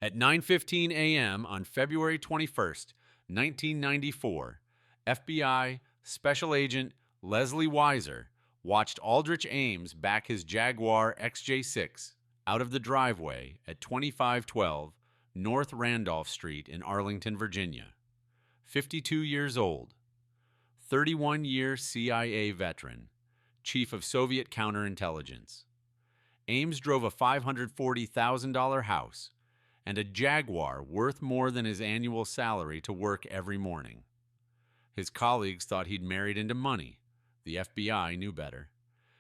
At 9:15 a.m. on February 21st, 1994, FBI Special Agent Leslie Weiser watched Aldrich Ames back his Jaguar XJ6 out of the driveway at 2512 North Randolph Street in Arlington, Virginia. 52 years old, 31-year CIA veteran, chief of Soviet counterintelligence. Ames drove a $540,000 house and a Jaguar worth more than his annual salary to work every morning. His colleagues thought he'd married into money. The FBI knew better.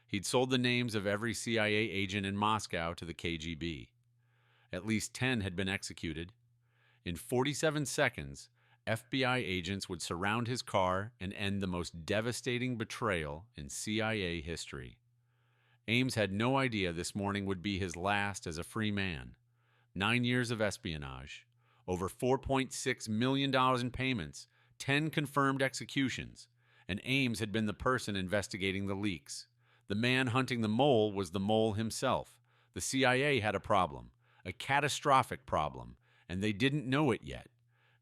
He'd sold the names of every CIA agent in Moscow to the KGB. At least 10 had been executed. In 47 seconds, FBI agents would surround his car and end the most devastating betrayal in CIA history. Ames had no idea this morning would be his last as a free man. 9 years of espionage, over $4.6 million in payments, 10 confirmed executions, and Ames had been the person investigating the leaks. The man hunting the mole was the mole himself. The CIA had a problem, a catastrophic problem, and they didn't know it yet.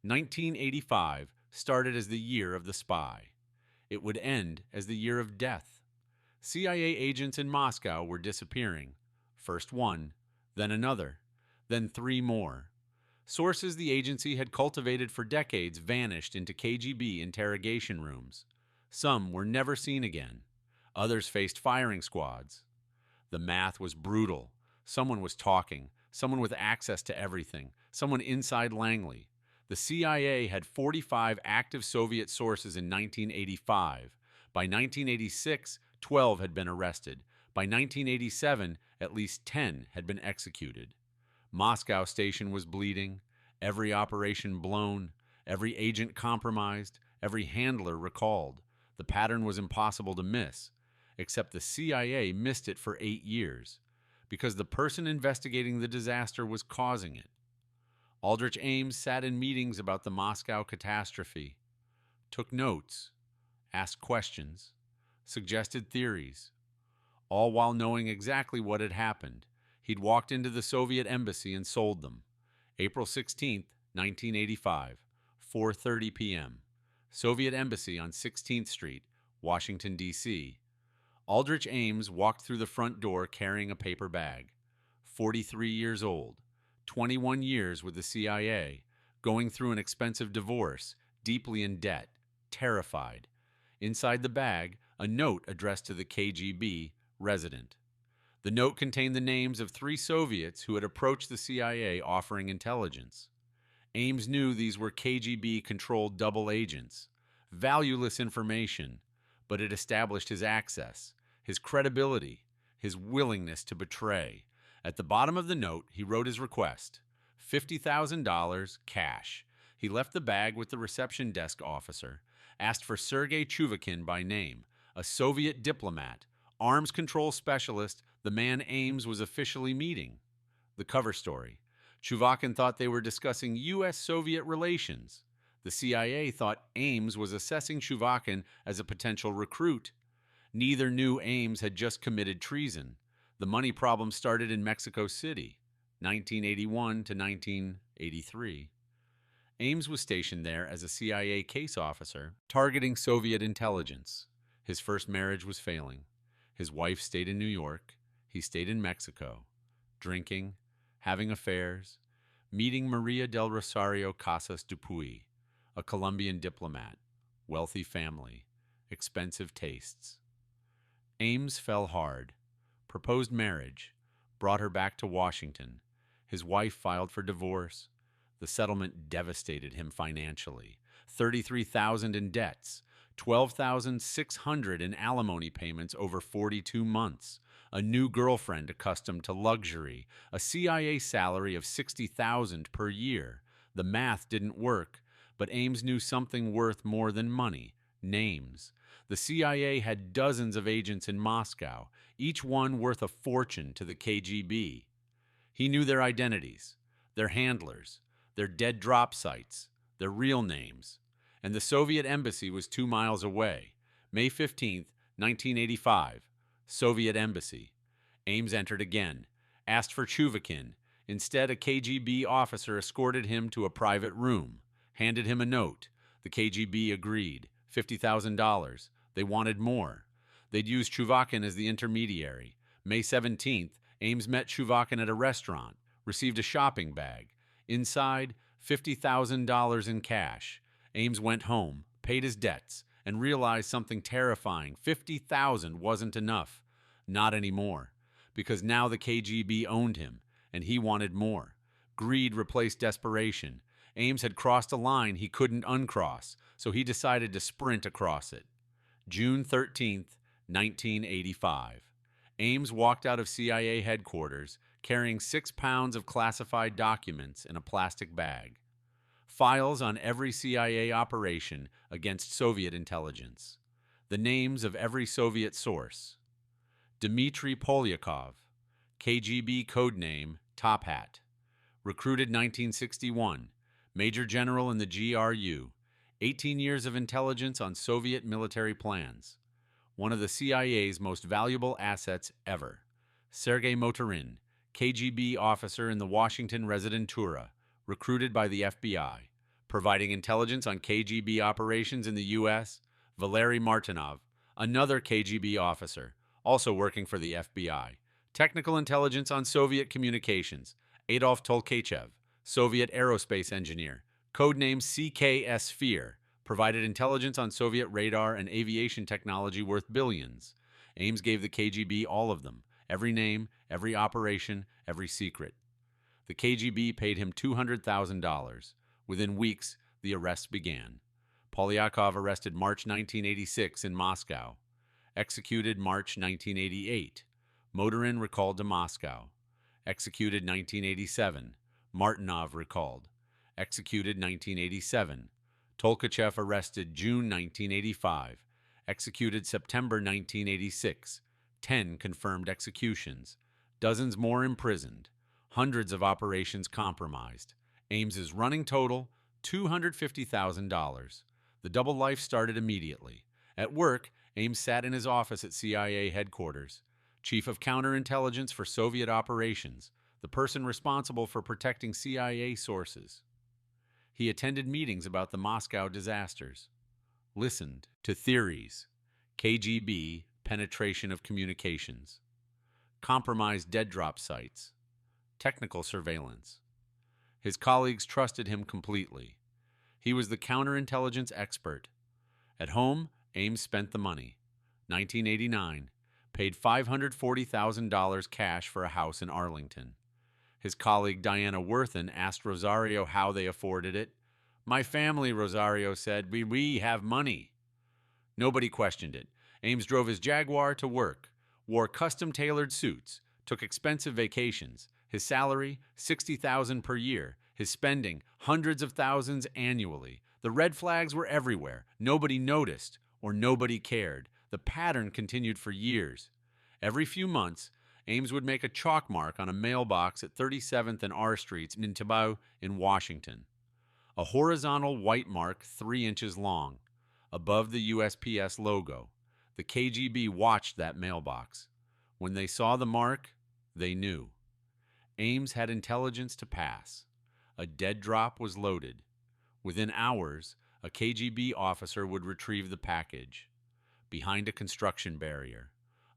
1985 started as the year of the spy. It would end as the year of death. CIA agents in Moscow were disappearing. First one, then another, then 3 more. Sources the agency had cultivated for decades vanished into KGB interrogation rooms. Some were never seen again. Others faced firing squads. The math was brutal. Someone was talking, someone with access to everything, someone inside Langley. The CIA had 45 active Soviet sources in 1985. By 1986, 12 had been arrested. By 1987, at least 10 had been executed. Moscow station was bleeding, every operation blown, every agent compromised, every handler recalled. The pattern was impossible to miss, except the CIA missed it for 8 years, because the person investigating the disaster was causing it. Aldrich Ames sat in meetings about the Moscow catastrophe, took notes, asked questions, suggested theories, all while knowing exactly what had happened. He'd walked into the Soviet embassy and sold them. April 16, 1985, 4:30 p.m. Soviet Embassy on 16th Street, Washington, D.C. Aldrich Ames walked through the front door carrying a paper bag. 43 years old, 21 years with the CIA, going through an expensive divorce, deeply in debt, terrified. Inside the bag, a note addressed to the KGB resident. The note contained the names of 3 Soviets who had approached the CIA offering intelligence. Ames knew these were KGB-controlled double agents. Valueless information, but it established his access, his credibility, his willingness to betray. At the bottom of the note, he wrote his request: $50,000 cash. He left the bag with the reception desk officer, asked for Sergei Chuvakin by name, a Soviet diplomat, arms control specialist, the man Ames was officially meeting. The cover story: Chuvakin thought they were discussing U.S.-Soviet relations. The CIA thought Ames was assessing Chuvakin as a potential recruit. Neither knew Ames had just committed treason. The money problem started in Mexico City, 1981 to 1983. Ames was stationed there as a CIA case officer, targeting Soviet intelligence. His first marriage was failing. His wife stayed in New York. He stayed in Mexico, drinking, having affairs, meeting Maria del Rosario Casas Dupuy, a Colombian diplomat, wealthy family, expensive tastes. Ames fell hard, proposed marriage, brought her back to Washington. His wife filed for divorce. The settlement devastated him financially. $33,000 in debts, $12,600 in alimony payments over 42 months, a new girlfriend accustomed to luxury, a CIA salary of $60,000 per year. The math didn't work, but Ames knew something worth more than money: names. The CIA had dozens of agents in Moscow, each one worth a fortune to the KGB. He knew their identities, their handlers, their dead drop sites, their real names. And the Soviet embassy was 2 miles away. May 15, 1985, Soviet Embassy. Ames entered again, asked for Chuvakin, Instead, a KGB officer escorted him to a private room, handed him a note. The KGB agreed. $50,000. They wanted more. They'd used Chuvakin as the intermediary. May 17th, Ames met Chuvakin at a restaurant, received a shopping bag. Inside, $50,000 in cash. Ames went home, paid his debts, and realized something terrifying. $50,000 wasn't enough. Not anymore. Because now the KGB owned him, and he wanted more. Greed replaced desperation. Ames had crossed a line he couldn't uncross, so he decided to sprint across it. June 13th, 1985. Ames walked out of CIA headquarters carrying 6 pounds of classified documents in a plastic bag. Files on every CIA operation against Soviet intelligence. The names of every Soviet source. Dmitry Polyakov, KGB codename Top Hat. Recruited 1961, Major General in the GRU. 18 years of intelligence on Soviet military plans. One of the CIA's most valuable assets ever. Sergei Motorin, KGB officer in the Washington Residentura, recruited by the FBI. Providing intelligence on KGB operations in the U.S., Valery Martinov, another KGB officer, also working for the FBI. Technical intelligence on Soviet communications, Adolf Tolkachev, Soviet aerospace engineer, codename CKS Sphere, provided intelligence on Soviet radar and aviation technology worth billions. Ames gave the KGB all of them, every name, every operation, every secret. The KGB paid him $200,000. Within weeks, the arrests began. Polyakov arrested March 1986 in Moscow. Executed March 1988. Motorin recalled to Moscow. Executed 1987. Martinov recalled. Executed 1987. Tolkachev arrested June 1985. Executed September 1986. 10 confirmed executions. Dozens more imprisoned. Hundreds of operations compromised. Ames's running total, $250,000. The double life started immediately. At work, Ames sat in his office at CIA headquarters. Chief of counterintelligence for Soviet operations, the person responsible for protecting CIA sources. He attended meetings about the Moscow disasters, listened to theories, KGB penetration of communications, compromised dead drop sites, technical surveillance. His colleagues trusted him completely. He was the counterintelligence expert. At home, Ames spent the money. 1989, paid $540,000 cash for a house in Arlington. His colleague Diana Worthen asked Rosario how they afforded it. "My family," Rosario said, we have money. Nobody questioned it. Ames drove his Jaguar to work, wore custom-tailored suits, took expensive vacations. His salary, $60,000 per year. His spending, hundreds of thousands annually. The red flags were everywhere. Nobody noticed, or nobody cared. The pattern continued for years. Every few months, Ames would make a chalk mark on a mailbox at 37th and R Streets in Tibau in Washington. A horizontal white mark 3 inches long, above the USPS logo. The KGB watched that mailbox. When they saw the mark, they knew. Ames had intelligence to pass. A dead drop was loaded. Within hours, a KGB officer would retrieve the package. Behind a construction barrier,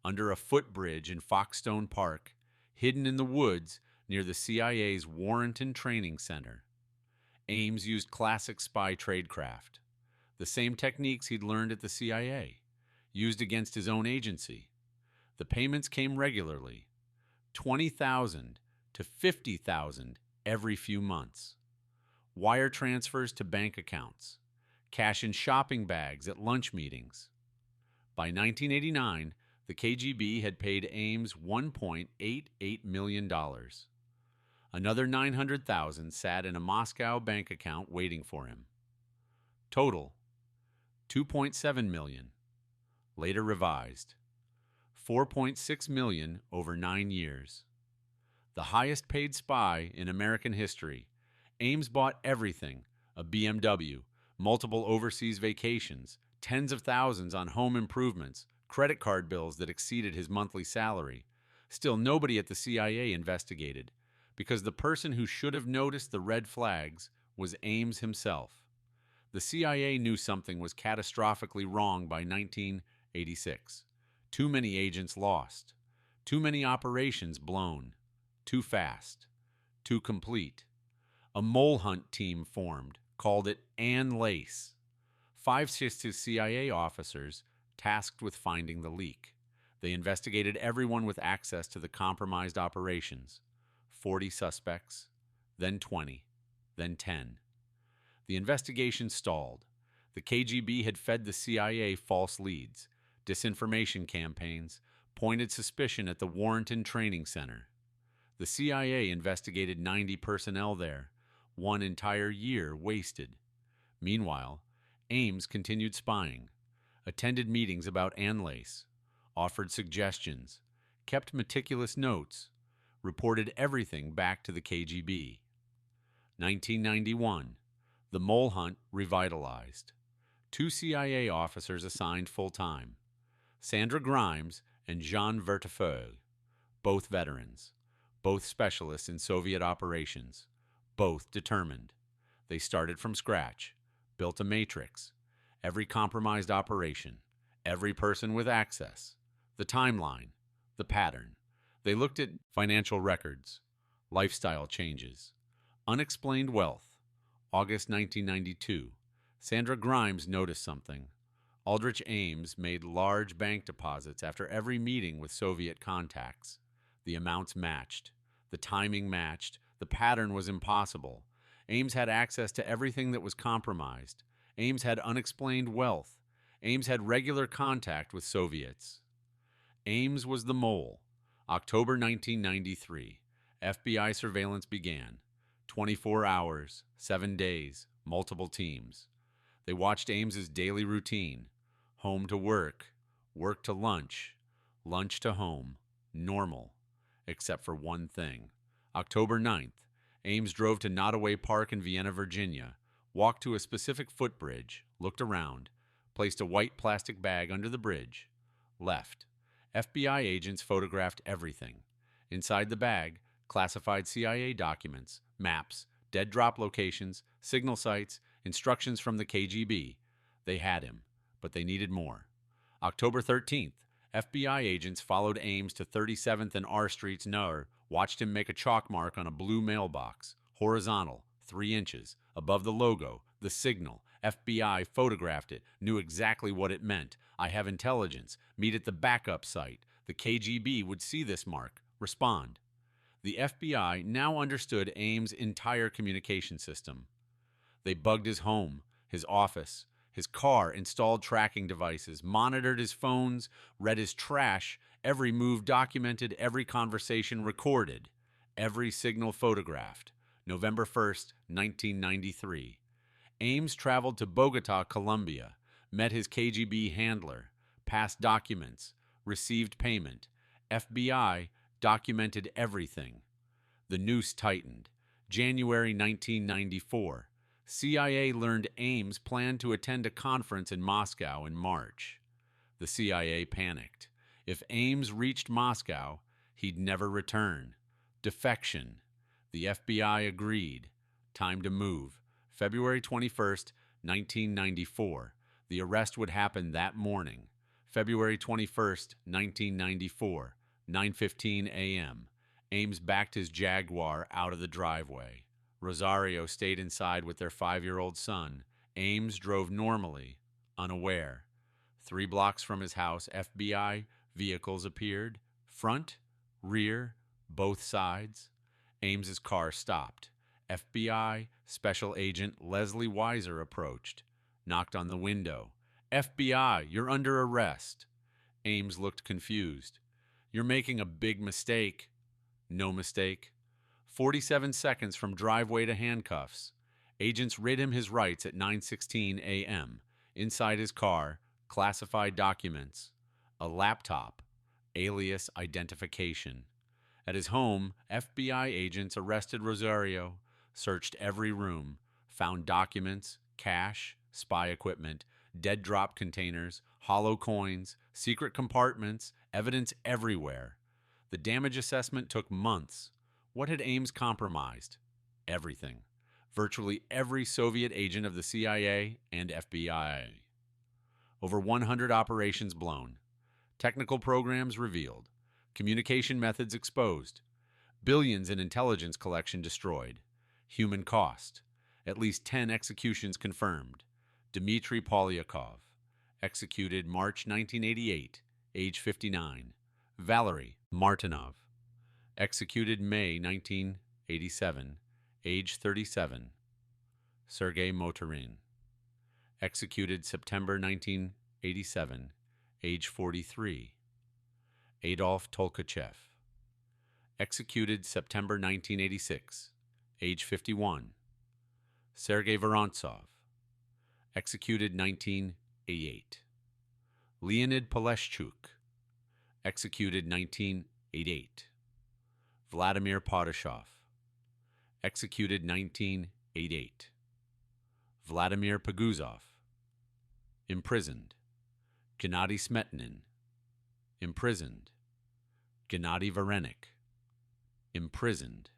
under a footbridge in Foxstone Park, hidden in the woods near the CIA's Warrenton Training Center. Ames used classic spy tradecraft, the same techniques he'd learned at the CIA, used against his own agency. The payments came regularly, $20,000 to $50,000 every few months. Wire transfers to bank accounts, cash in shopping bags at lunch meetings. By 1989, the KGB had paid Ames $1.88 million. Another $900,000 sat in a Moscow bank account waiting for him. Total, $2.7 million. Later revised. $4.6 million over 9 years. The highest paid spy in American history. Ames bought everything, a BMW, multiple overseas vacations, tens of thousands on home improvements, credit card bills that exceeded his monthly salary. Still, nobody at the CIA investigated, because the person who should have noticed the red flags was Ames himself. The CIA knew something was catastrophically wrong by 1986. Too many agents lost. Too many operations blown. Too fast. Too complete. A mole hunt team formed, called it Ann Lace. 5 CIA officers tasked with finding the leak. They investigated everyone with access to the compromised operations. 40 suspects, then 20, then 10. The investigation stalled. The KGB had fed the CIA false leads, disinformation campaigns, pointed suspicion at the Warrenton Training Center. The CIA investigated 90 personnel there, 1 entire year wasted. Meanwhile, Ames continued spying, attended meetings about Ann Lace, offered suggestions, kept meticulous notes, reported everything back to the KGB. 1991. The mole hunt revitalized. 2 CIA officers assigned full-time. Sandra Grimes and Jean Vertefeuille, both veterans, both specialists in Soviet operations, both determined. They started from scratch, built a matrix, every compromised operation, every person with access, the timeline, the pattern. They looked at financial records, lifestyle changes, unexplained wealth. August 1992, Sandra Grimes noticed something. Aldrich Ames made large bank deposits after every meeting with Soviet contacts. The amounts matched. The timing matched. The pattern was impossible. Ames had access to everything that was compromised. Ames had unexplained wealth. Ames had regular contact with Soviets. Ames was the mole. October 1993. FBI surveillance began. 24 hours, 7 days, multiple teams. They watched Ames's daily routine. Home to work, work to lunch, lunch to home. Normal, except for one thing. October 9th, Ames drove to Nottoway Park in Vienna, Virginia, walked to a specific footbridge, looked around, placed a white plastic bag under the bridge, left. FBI agents photographed everything. Inside the bag, classified CIA documents, maps, dead drop locations, signal sites, instructions from the KGB. They had him, but they needed more. October 13th, FBI agents followed Ames to 37th and R Streets Nord, watched him make a chalk mark on a blue mailbox, horizontal, 3 inches, above the logo, the signal. FBI photographed it, knew exactly what it meant. I have intelligence. Meet at the backup site. The KGB would see this mark, respond. The FBI now understood Ames' entire communication system. They bugged his home, his office, his car, installed tracking devices, monitored his phones, read his trash, every move documented, every conversation recorded, every signal photographed. November 1st, 1993. Ames traveled to Bogotá, Colombia, met his KGB handler, passed documents, received payment. FBI documented everything. The noose tightened. January 1994. CIA learned Ames planned to attend a conference in Moscow in March. The CIA panicked. If Ames reached Moscow, he'd never return. Defection. The FBI agreed. Time to move. February 21st, 1994. The arrest would happen that morning. February 21st, 1994. 9:15 a.m. Ames backed his Jaguar out of the driveway. Rosario stayed inside with their 5-year-old son. Ames drove normally, unaware. 3 blocks from his house, FBI vehicles appeared. Front, rear, both sides. Ames's car stopped. FBI Special Agent Leslie Weiser approached, knocked on the window. FBI, you're under arrest. Ames looked confused. You're making a big mistake. No mistake. 47 seconds from driveway to handcuffs. Agents rid him his rights at 9:16 a.m. Inside his car, classified documents. A laptop. Alias identification. At his home, FBI agents arrested Rosario, searched every room, found documents, cash, spy equipment, dead drop containers, hollow coins, secret compartments, evidence everywhere. The damage assessment took months. What had Ames compromised? Everything. Virtually every Soviet agent of the CIA and FBI. Over 100 operations blown. Technical programs revealed. Communication methods exposed. Billions in intelligence collection destroyed. Human cost. At least 10 executions confirmed. Dmitry Polyakov, executed March 1988, age 59. Valery Martinov, executed May 1987, age 37. Sergei Motorin, executed September 1987, age 43. Adolf Tolkachev, executed September 1986, age 51. Sergei Vorontsov, executed 1988. Leonid Poleshchuk, executed 1988. Vladimir Padashov, executed 1988. Vladimir Paguzov, imprisoned. Gennady Smetnin, imprisoned. Gennady Varenik, imprisoned.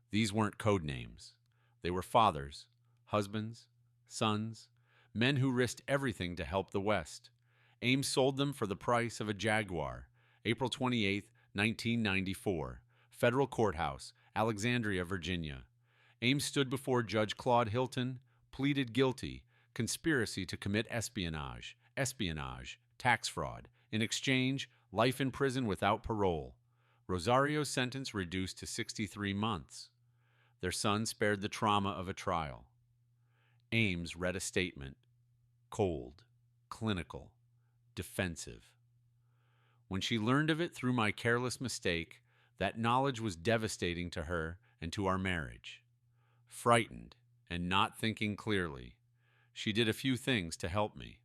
These weren't code names. They were fathers, husbands, sons, men who risked everything to help the West. Ames sold them for the price of a Jaguar. April 28, 1994. Federal Courthouse, Alexandria, Virginia. Ames stood before Judge Claude Hilton, pleaded guilty, conspiracy to commit espionage, tax fraud. In exchange, life in prison without parole. Rosario's sentence reduced to 63 months. Their son spared the trauma of a trial. Ames read a statement. Cold, clinical, defensive. When she learned of it through my careless mistake, that knowledge was devastating to her and to our marriage. Frightened and not thinking clearly, she did a few things to help me.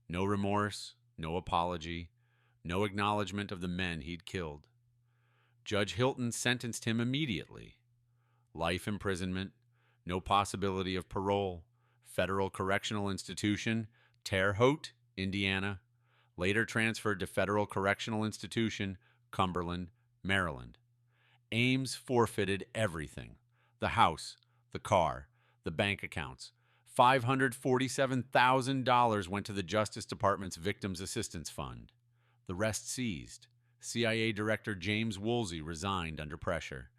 No remorse, no apology, no acknowledgement of the men he'd killed. Judge Hilton sentenced him immediately. Life imprisonment, no possibility of parole, Federal Correctional Institution, Terre Haute, Indiana, later transferred to Federal Correctional Institution, Cumberland, Maryland. Ames forfeited everything. The house, the car, the bank accounts. $547,000 went to the Justice Department's Victims Assistance Fund. The rest seized. CIA Director James Woolsey resigned under pressure.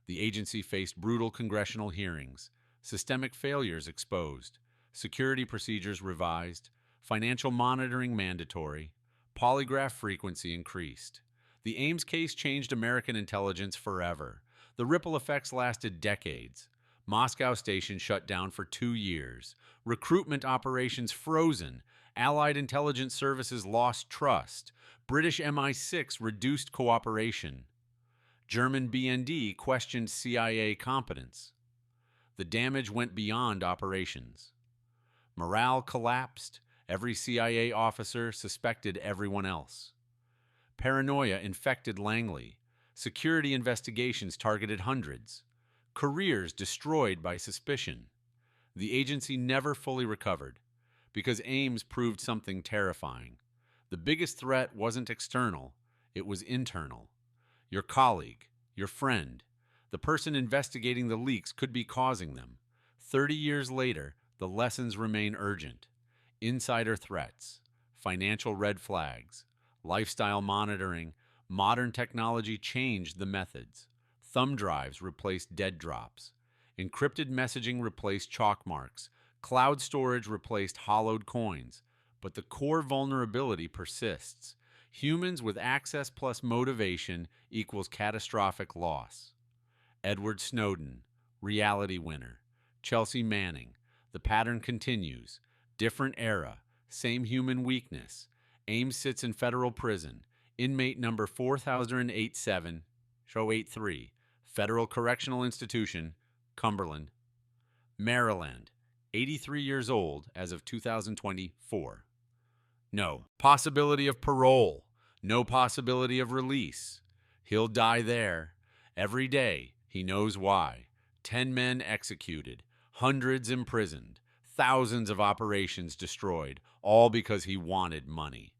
The agency faced brutal congressional hearings, systemic failures exposed, security procedures revised, financial monitoring mandatory, polygraph frequency increased. The Ames case changed American intelligence forever. The ripple effects lasted decades. Moscow Station shut down for 2 years. Recruitment operations frozen. Allied intelligence services lost trust. British MI6 reduced cooperation. German BND questioned CIA competence. The damage went beyond operations. Morale collapsed. Every CIA officer suspected everyone else. Paranoia infected Langley. Security investigations targeted hundreds. Careers destroyed by suspicion. The agency never fully recovered because Ames proved something terrifying. The biggest threat wasn't external, it was internal. Your colleague, your friend, the person investigating the leaks could be causing them. 30 years later, the lessons remain urgent. Insider threats, financial red flags, lifestyle monitoring, modern technology changed the methods. Thumb drives replaced dead drops. Encrypted messaging replaced chalk marks. Cloud storage replaced hollowed coins. But the core vulnerability persists. Humans with access plus motivation equals catastrophic loss. Edward Snowden, reality winner. Chelsea Manning, the pattern continues. Different era, same human weakness. Ames sits in federal prison. Inmate number 4087-083. Federal Correctional Institution, Cumberland, Maryland. 83 years old as of 2024. No possibility of parole. No possibility of release. He'll die there. Every day, he knows why. 10 men executed. Hundreds imprisoned. Thousands of operations destroyed. All because he wanted money.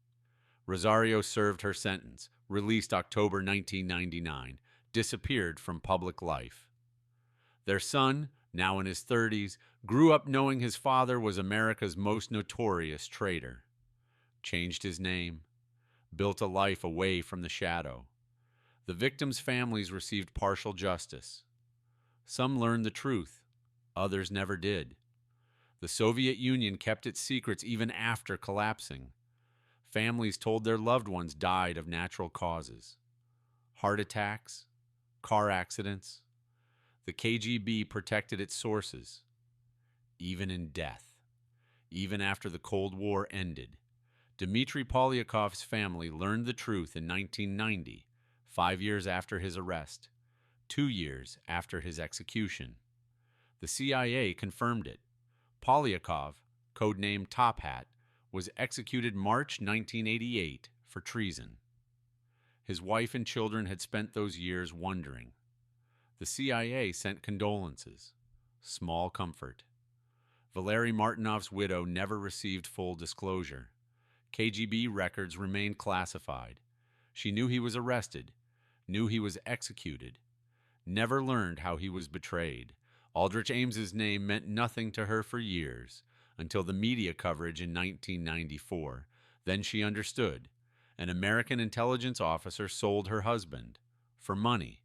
Rosario served her sentence. Released October 1999. disappeared from public life. Their son, now in his 30s, grew up knowing his father was America's most notorious traitor. Changed his name, built a life away from the shadow. The victims' families received partial justice. Some learned the truth, others never did. The Soviet Union kept its secrets even after collapsing. Families told their loved ones died of natural causes. Heart attacks, car accidents. The KGB protected its sources, even in death. Even after the Cold War ended, Dmitry Polyakov's family learned the truth in 1990, 5 years after his arrest, 2 years after his execution. The CIA confirmed it. Polyakov, codenamed Top Hat, was executed March 1988 for treason. His wife and children had spent those years wondering. The CIA sent condolences. Small comfort. Valery Martinov's widow never received full disclosure. KGB records remained classified. She knew he was arrested, knew he was executed, never learned how he was betrayed. Aldrich Ames's name meant nothing to her for years, until the media coverage in 1994. Then she understood. An American intelligence officer sold her husband for money.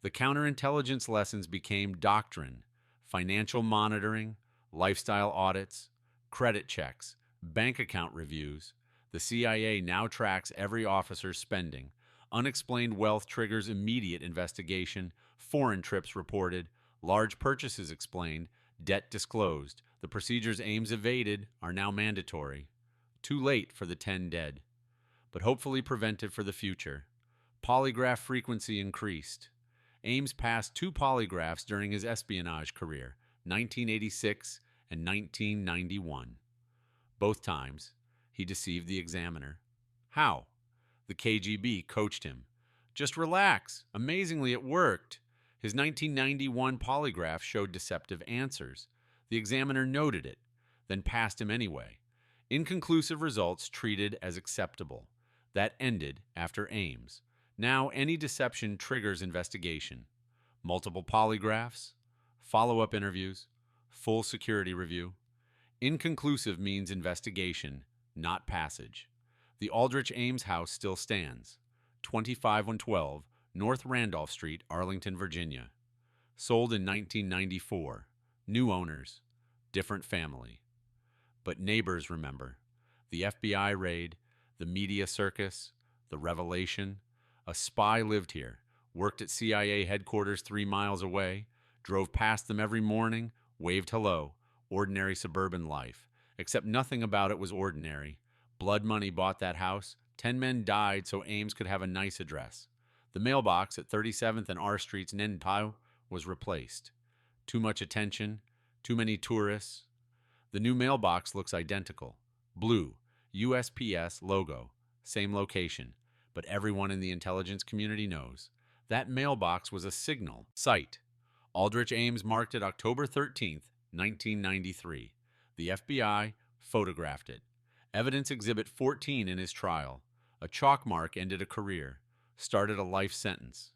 The counterintelligence lessons became doctrine, financial monitoring, lifestyle audits, credit checks, bank account reviews. The CIA now tracks every officer's spending. Unexplained wealth triggers immediate investigation. Foreign trips reported. Large purchases explained. Debt disclosed. The procedures Ames evaded are now mandatory. Too late for the 10 dead, but hopefully preventive for the future. Polygraph frequency increased. Ames passed 2 polygraphs during his espionage career, 1986 and 1991. Both times, he deceived the examiner. How? The KGB coached him. Just relax. Amazingly, it worked. His 1991 polygraph showed deceptive answers. The examiner noted it, then passed him anyway. Inconclusive results treated as acceptable. That ended after Ames. Now any deception triggers investigation. Multiple polygraphs, follow-up interviews, full security review. Inconclusive means investigation, not passage. The Aldrich Ames house still stands, 25112 North Randolph Street, Arlington, Virginia. Sold in 1994. New owners, different family. But neighbors remember. The FBI raid, the media circus, the revelation. A spy lived here, worked at CIA headquarters 3 miles away, drove past them every morning, waved hello. Ordinary suburban life. Except nothing about it was ordinary. Blood money bought that house. 10 men died so Ames could have a nice address. The mailbox at 37th and R Streets, Nentau, was replaced. Too much attention, too many tourists. The new mailbox looks identical. Blue, USPS logo, same location. But everyone in the intelligence community knows. That mailbox was a signal site. Aldrich Ames marked it October 13th, 1993. The FBI photographed it. Evidence Exhibit 14 in his trial. A chalk mark ended a career, started a life sentence.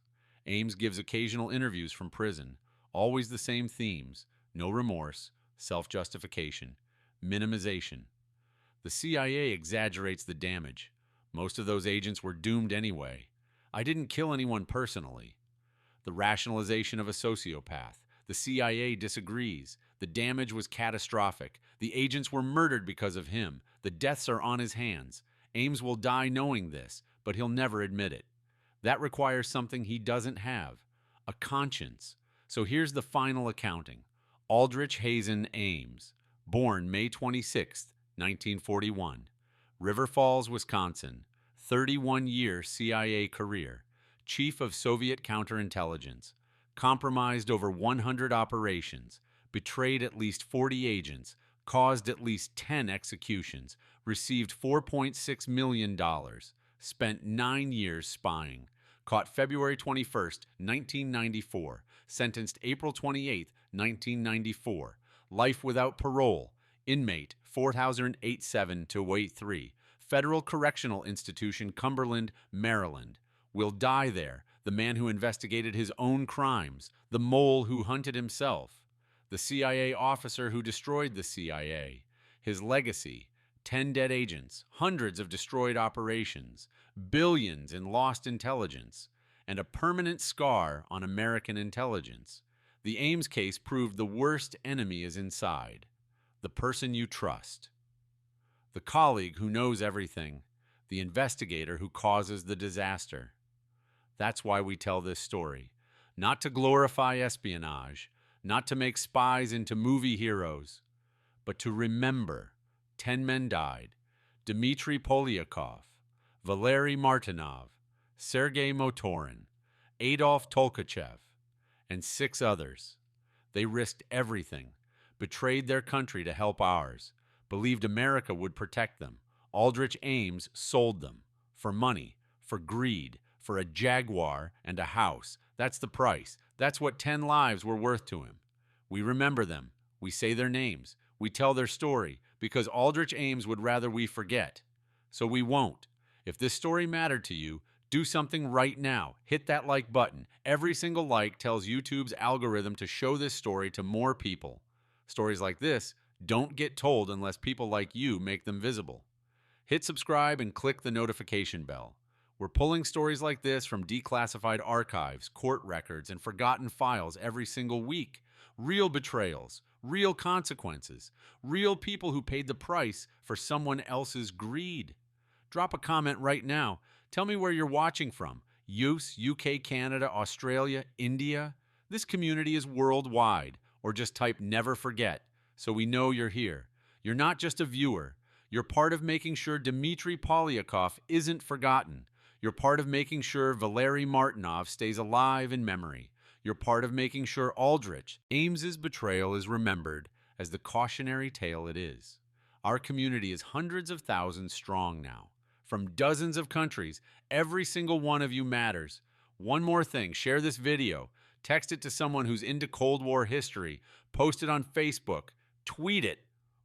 Ames gives occasional interviews from prison, always the same themes: no remorse, self-justification, minimization. The CIA exaggerates the damage. Most of those agents were doomed anyway. I didn't kill anyone personally. The rationalization of a sociopath. The CIA disagrees. The damage was catastrophic. The agents were murdered because of him. The deaths are on his hands. Ames will die knowing this, but he'll never admit it. That requires something he doesn't have, a conscience. So here's the final accounting. Aldrich Hazen Ames, born May 26, 1941. River Falls, Wisconsin. 31-year CIA career. Chief of Soviet counterintelligence. Compromised over 100 operations. Betrayed at least 40 agents. Caused at least 10 executions. Received $4.6 million. Spent 9 years spying. Caught February 21, 1994. Sentenced April 28, 1994. Life without parole. Inmate 4087-83. Federal Correctional Institution, Cumberland, Maryland. Will die there. the man who investigated his own crimes, the mole who hunted himself, the CIA officer who destroyed the CIA, his legacy, 10 dead agents, hundreds of destroyed operations, billions in lost intelligence, and a permanent scar on American intelligence. The Ames case proved the worst enemy is inside, the person you trust, the colleague who knows everything, the investigator who causes the disaster. That's why we tell this story. Not to glorify espionage, not to make spies into movie heroes, but to remember 10 men died: Dmitry Polyakov, Valery Martinov, Sergei Motorin, Adolf Tolkachev, and 6 others. They risked everything, betrayed their country to help ours, believed America would protect them. Aldrich Ames sold them for money, for greed, for a Jaguar and a house. That's the price. That's what 10 lives were worth to him. We remember them. We say their names. We tell their story because Aldrich Ames would rather we forget. So we won't. If this story mattered to you, do something right now. Hit that like button. Every single like tells YouTube's algorithm to show this story to more people. Stories like this don't get told unless people like you make them visible. Hit subscribe and click the notification bell. We're pulling stories like this from declassified archives, court records, and forgotten files every single week. Real betrayals, real consequences, real people who paid the price for someone else's greed. Drop a comment right now. Tell me where you're watching from. US, UK, Canada, Australia, India. This community is worldwide. Or just type never forget so we know you're here. You're not just a viewer. You're part of making sure Dmitry Polyakov isn't forgotten. You're part of making sure Valery Martinov stays alive in memory. You're part of making sure Aldrich Ames's betrayal is remembered as the cautionary tale it is. Our community is hundreds of thousands strong now. From dozens of countries, every single one of you matters. One more thing, share this video. Text it to someone who's into Cold War history. Post it on Facebook. Tweet it.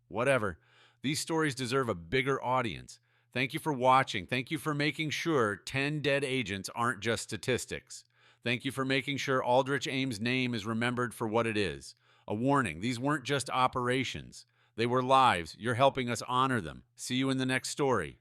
Whatever. These stories deserve a bigger audience. Thank you for watching. Thank you for making sure 10 dead agents aren't just statistics. Thank you for making sure Aldrich Ames' name is remembered for what it is. A warning, these weren't just operations. They were lives. You're helping us honor them. See you in the next story.